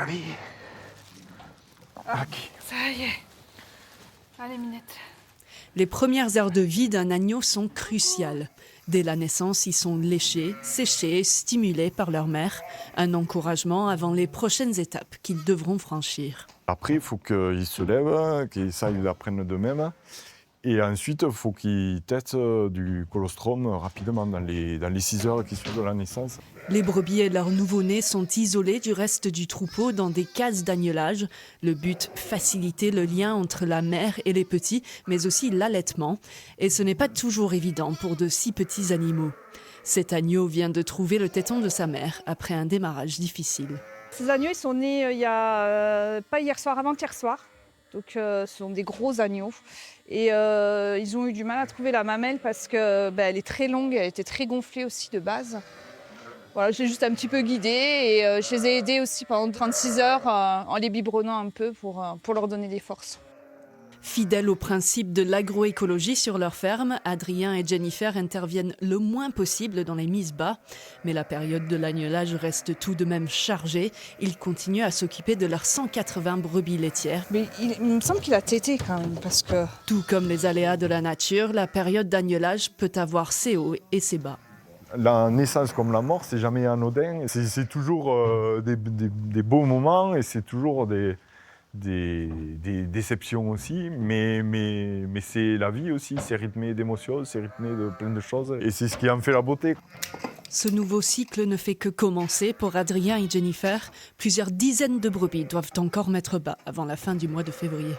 Allez. Ok. Ça y est. Allez, Minette. Les premières heures de vie d'un agneau sont cruciales. Dès la naissance, ils sont léchés, séchés, stimulés par leur mère. Un encouragement avant les prochaines étapes qu'ils devront franchir. Après, il faut qu'ils se lèvent, qu'ils ça, ils l'apprennent d'eux-mêmes. Et ensuite, il faut qu'ils testent du colostrum rapidement dans les 6 heures qui suivent la naissance. Les brebis et leurs nouveau-nés sont isolés du reste du troupeau dans des cases d'agnelage. Le but, faciliter le lien entre la mère et les petits, mais aussi l'allaitement. Et ce n'est pas toujours évident pour de si petits animaux. Cet agneau vient de trouver le téton de sa mère après un démarrage difficile. Ces agneaux, ils sont nés il y a pas hier soir, avant-hier soir. Donc ce sont des gros agneaux. Et ils ont eu du mal à trouver la mamelle parce que elle est très longue, elle était très gonflée aussi de base. Voilà, j'ai juste un petit peu guidé et je les ai aidés aussi pendant 36 heures en les biberonnant un peu pour leur donner des forces. Fidèles au principe de l'agroécologie sur leur ferme, Adrien et Jennifer interviennent le moins possible dans les mises bas. Mais la période de l'agnelage reste tout de même chargée. Ils continuent à s'occuper de leurs 180 brebis laitières. Mais il me semble qu'il a tété quand même parce que... Tout comme les aléas de la nature, la période d'agnelage peut avoir ses hauts et ses bas. La naissance comme la mort, c'est jamais anodin. C'est toujours des beaux moments et c'est toujours des déceptions aussi. Mais c'est la vie aussi, c'est rythmé d'émotions, c'est rythmé de plein de choses. Et c'est ce qui en fait la beauté. Ce nouveau cycle ne fait que commencer pour Adrien et Jennifer. Plusieurs dizaines de brebis doivent encore mettre bas avant la fin du mois de février.